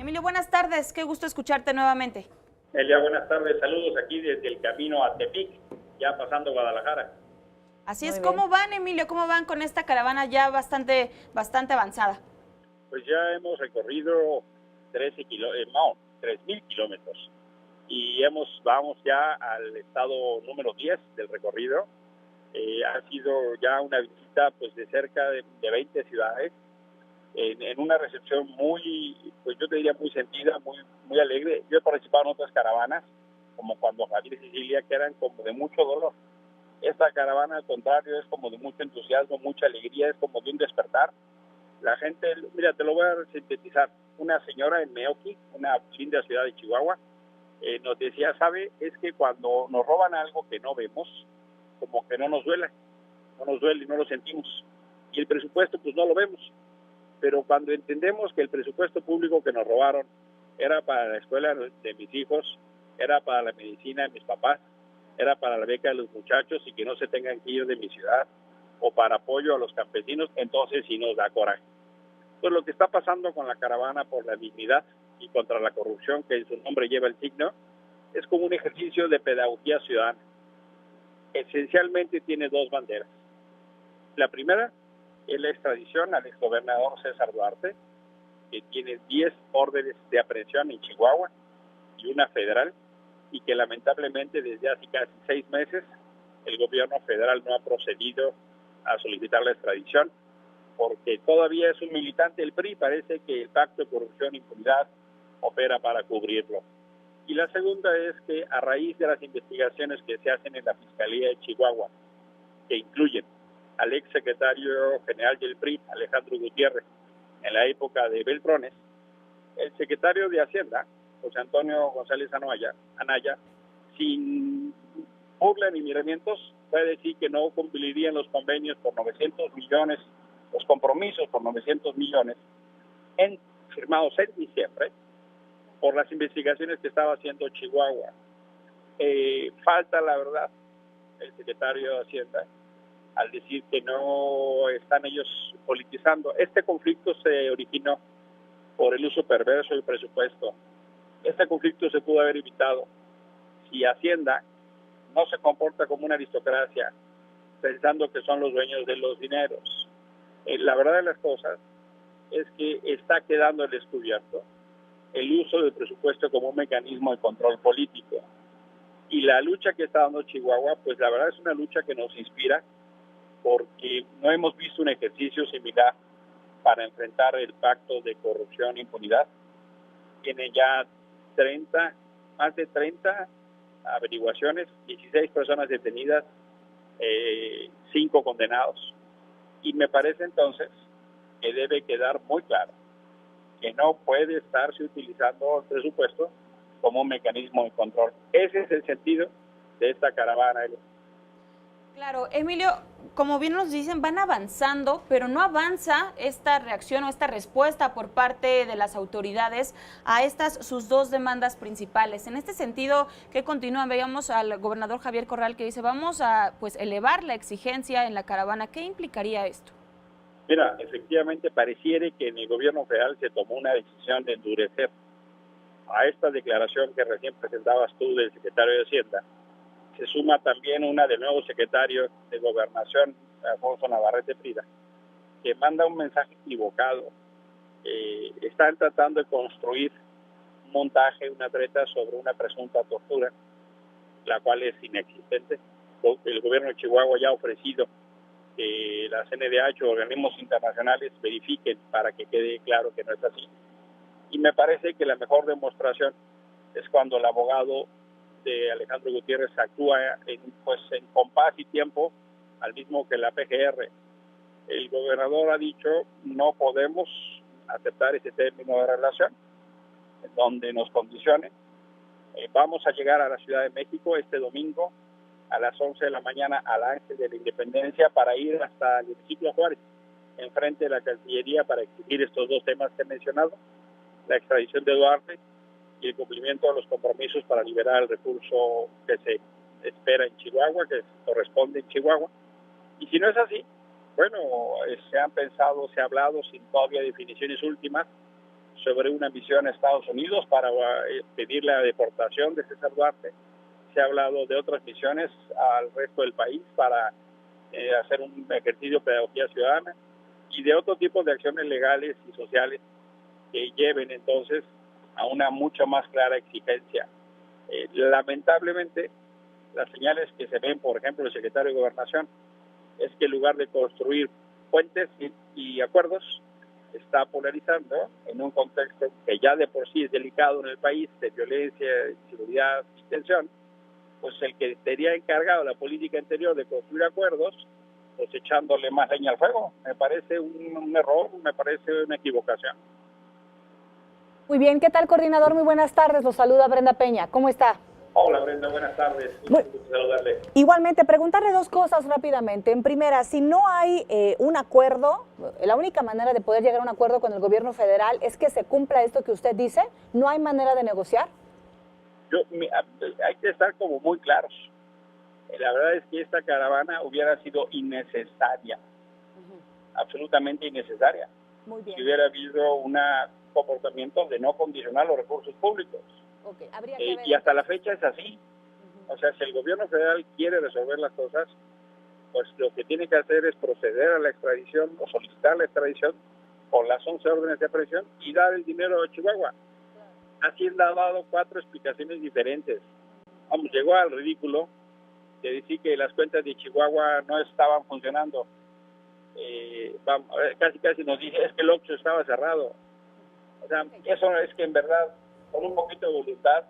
Emilio, buenas tardes, qué gusto escucharte nuevamente. Elia, buenas tardes, saludos aquí desde el camino a Tepic, ya pasando Guadalajara. Así es, ¿cómo van, Emilio? ¿Cómo van con esta caravana ya bastante avanzada? Pues ya hemos recorrido 3.000 kilómetros y vamos ya al estado número 10 del recorrido. Ha sido ya una visita pues de cerca de 20 ciudades en una recepción muy, pues yo te diría muy sentida, muy alegre. Yo he participado en otras caravanas, como cuando Javier y Cecilia, que eran como de mucho dolor. Esta caravana, al contrario, es como de mucho entusiasmo, mucha alegría, es como de un despertar. La gente, mira, te lo voy a sintetizar. Una señora en Meoqui, una linda ciudad de Chihuahua, nos decía, ¿sabe? Es que cuando nos roban algo que no vemos, como que no nos duele y no lo sentimos. Y el presupuesto, pues no lo vemos. Pero cuando entendemos que el presupuesto público que nos robaron era para la escuela de mis hijos, era para la medicina de mis papás, era para la beca de los muchachos y que no se tengan que ir de mi ciudad, o para apoyo a los campesinos, entonces sí nos da coraje. Pues lo que está pasando con la caravana por la dignidad y contra la corrupción, que en su nombre lleva el signo, es como un ejercicio de pedagogía ciudadana. Esencialmente tiene dos banderas. La primera es la extradición al exgobernador César Duarte, que tiene 10 órdenes de aprehensión en Chihuahua y una federal, y que lamentablemente desde hace casi 6 meses el gobierno federal no ha procedido a solicitar la extradición, porque todavía es un militante del PRI, parece que el pacto de corrupción e impunidad opera para cubrirlo. Y la segunda es que a raíz de las investigaciones que se hacen en la Fiscalía de Chihuahua, que incluyen al ex secretario general del PRI, Alejandro Gutiérrez, en la época de Beltrones, el secretario de Hacienda, José Antonio González Anaya, sin burla ni miramientos, fue a decir que no cumplirían los convenios por 900 millones, los compromisos por 900 millones, firmados en diciembre, por las investigaciones que estaba haciendo Chihuahua. Falta, la verdad, el secretario de Hacienda, al decir que no están ellos politizando. Este conflicto se originó por el uso perverso del presupuesto. Este conflicto se pudo haber evitado si Hacienda no se comporta como una aristocracia, pensando que son los dueños de los dineros. La verdad de las cosas es que está quedando al descubierto el uso del presupuesto como un mecanismo de control político. Y la lucha que está dando Chihuahua, pues la verdad es una lucha que nos inspira, porque no hemos visto un ejercicio similar para enfrentar el pacto de corrupción e impunidad. Tiene ya más de 30 averiguaciones, 16 personas detenidas, 5 condenados. Y me parece entonces que debe quedar muy claro que no puede estarse utilizando el presupuesto como un mecanismo de control. Ese es el sentido de esta caravana. Claro, Emilio, como bien nos dicen, van avanzando, pero no avanza esta reacción o esta respuesta por parte de las autoridades a estas sus dos demandas principales. En este sentido, ¿qué continúan? Veíamos al gobernador Javier Corral que dice, vamos a elevar la exigencia en la caravana. ¿Qué implicaría esto? Mira, efectivamente pareciera que en el gobierno federal se tomó una decisión de endurecer. A esta declaración que recién presentabas tú del secretario de Hacienda, se suma también una del nuevo secretario de Gobernación, Alfonso Navarrete Prida, que manda un mensaje equivocado. Están tratando de construir un montaje, una treta sobre una presunta tortura, la cual es inexistente. El gobierno de Chihuahua ya ha ofrecido que la CNDH o organismos internacionales verifiquen para que quede claro que no es así. Y me parece que la mejor demostración es cuando el abogado de Alejandro Gutiérrez actúa en compás y tiempo al mismo que la PGR. El gobernador ha dicho no podemos aceptar ese término de relación en donde nos condicione. Vamos a llegar a la Ciudad de México este domingo a las 11 de la mañana al Ángel de la Independencia para ir hasta el municipio Juárez, enfrente de la Cancillería, para exigir estos dos temas que he mencionado, la extradición de Duarte y el cumplimiento de los compromisos para liberar el recurso que se espera en Chihuahua, que corresponde en Chihuahua. Y si no es así, bueno, se ha hablado sin todavía definiciones últimas sobre una misión a Estados Unidos para pedir la deportación de César Duarte. Se ha hablado de otras misiones al resto del país para hacer un ejercicio de pedagogía ciudadana y de otro tipo de acciones legales y sociales que lleven entonces a una mucho más clara exigencia. Lamentablemente, las señales que se ven, por ejemplo, el secretario de Gobernación, es que en lugar de construir puentes y acuerdos, está polarizando en un contexto que ya de por sí es delicado en el país, de violencia, inseguridad y tensión, pues el que sería encargado de la política interior de construir acuerdos, pues echándole más leña al fuego. Me parece un error, me parece una equivocación. Muy bien, ¿qué tal, coordinador? Muy buenas tardes, los saluda Brenda Peña. ¿Cómo está? Hola, Brenda, buenas tardes. Un gusto saludarle. Igualmente, preguntarle dos cosas rápidamente. En primera, si no hay un acuerdo, la única manera de poder llegar a un acuerdo con el gobierno federal es que se cumpla esto que usted dice, ¿no hay manera de negociar? Hay que estar como muy claros. La verdad es que esta caravana hubiera sido innecesaria, absolutamente innecesaria. Muy bien. Si hubiera habido un comportamiento de no condicionar los recursos públicos. Okay. Habría que ver y hasta la fecha es así. O sea, si el gobierno federal quiere resolver las cosas, pues lo que tiene que hacer es proceder a la extradición o solicitar la extradición con las 11 órdenes de aprehensión y dar el dinero a Chihuahua. Hacienda ha dado 4 explicaciones diferentes. Vamos, llegó al ridículo de decir que las cuentas de Chihuahua no estaban funcionando. Casi nos dice, es que el Oxxo estaba cerrado. O sea, eso es que en verdad, con un poquito de voluntad,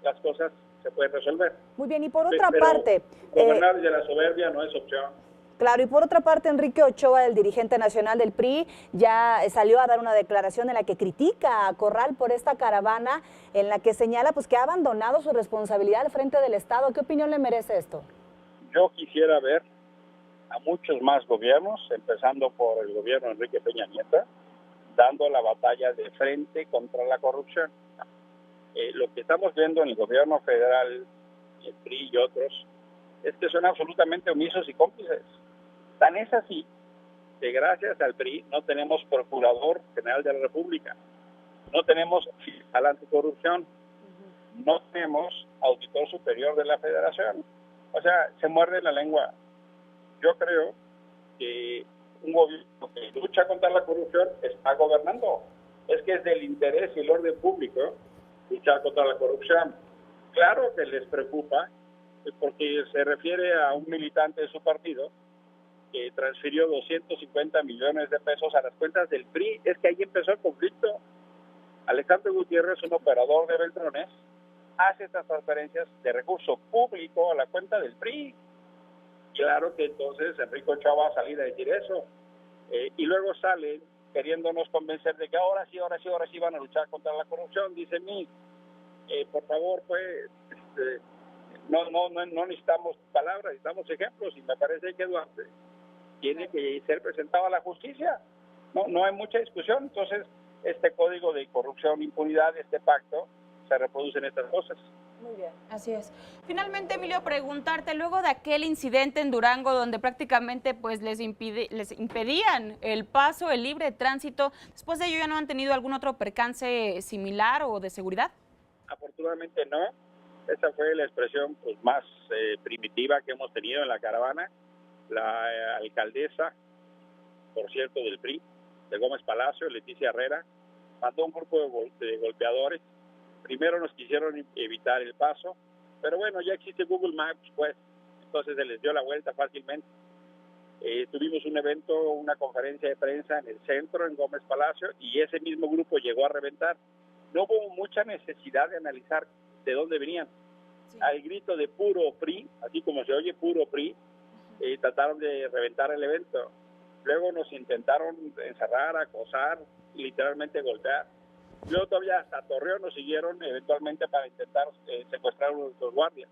las cosas se pueden resolver. Muy bien, y por otra Pero parte... gobernar desde la soberbia no es opción. Claro, y por otra parte, Enrique Ochoa, el dirigente nacional del PRI, ya salió a dar una declaración en la que critica a Corral por esta caravana, en la que señala pues que ha abandonado su responsabilidad al frente del Estado. ¿Qué opinión le merece esto? Yo quisiera ver a muchos más gobiernos, empezando por el gobierno de Enrique Peña Nieto, dando la batalla de frente contra la corrupción. Lo que estamos viendo en el gobierno federal, el PRI y otros, es que son absolutamente omisos y cómplices. Tan es así que gracias al PRI no tenemos Procurador General de la República, no tenemos Fiscal Anticorrupción, no tenemos Auditor Superior de la Federación. O sea, se muerde la lengua. Yo creo que un gobierno que lucha contra la corrupción está gobernando. Es que es del interés y el orden público luchar contra la corrupción. Claro que les preocupa, porque se refiere a un militante de su partido que transfirió 250 millones de pesos a las cuentas del PRI. Es que ahí empezó el conflicto. Alejandro Gutiérrez, un operador de Beltrones, hace estas transferencias de recurso público a la cuenta del PRI. Claro que entonces Enrique Ochoa va a salir a decir eso. Y luego salen queriéndonos convencer de que ahora sí van a luchar contra la corrupción. Dice mí, por favor, pues, no necesitamos palabras, necesitamos ejemplos. Y me parece que Duarte tiene que ser presentado a la justicia. No hay mucha discusión. Entonces, este código de corrupción, impunidad, este pacto, se reproducen estas cosas. Muy bien. Así es. Finalmente, Emilio, preguntarte, luego de aquel incidente en Durango donde prácticamente pues les impedían el paso, el libre tránsito, después de ello ya no han tenido algún otro percance similar o de seguridad. Afortunadamente no. Esa fue la expresión pues más primitiva que hemos tenido en la caravana. La alcaldesa, por cierto, del PRI, de Gómez Palacio, Leticia Herrera, mandó un grupo de golpeadores. Primero nos quisieron evitar el paso, pero bueno, ya existe Google Maps, pues, entonces se les dio la vuelta fácilmente. Tuvimos un evento, una conferencia de prensa en el centro, en Gómez Palacio, y ese mismo grupo llegó a reventar. No hubo mucha necesidad de analizar de dónde venían. Sí. Al grito de puro PRI, así como se oye puro PRI, trataron de reventar el evento. Luego nos intentaron encerrar, acosar, literalmente golpear. Luego todavía hasta Torreón nos siguieron eventualmente para intentar secuestrar a los guardias.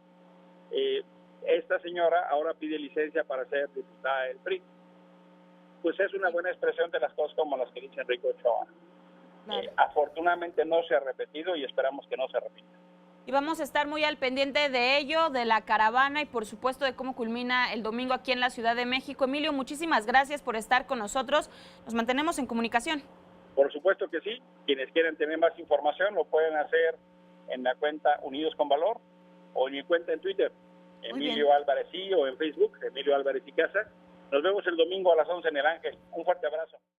Esta señora ahora pide licencia para ser diputada del PRI. Pues es una buena expresión de las cosas como las que dice Enrique Ochoa. Afortunadamente no se ha repetido y esperamos que no se repita. Y vamos a estar muy al pendiente de ello, de la caravana y por supuesto de cómo culmina el domingo aquí en la Ciudad de México. Emilio, muchísimas gracias por estar con nosotros. Nos mantenemos en comunicación. Por supuesto que sí. Quienes quieren tener más información lo pueden hacer en la cuenta Unidos con Valor o en mi cuenta en Twitter, Emilio Álvarez y, o en Facebook, Emilio Álvarez y Casa. Nos vemos el domingo a las 11 en El Ángel. Un fuerte abrazo.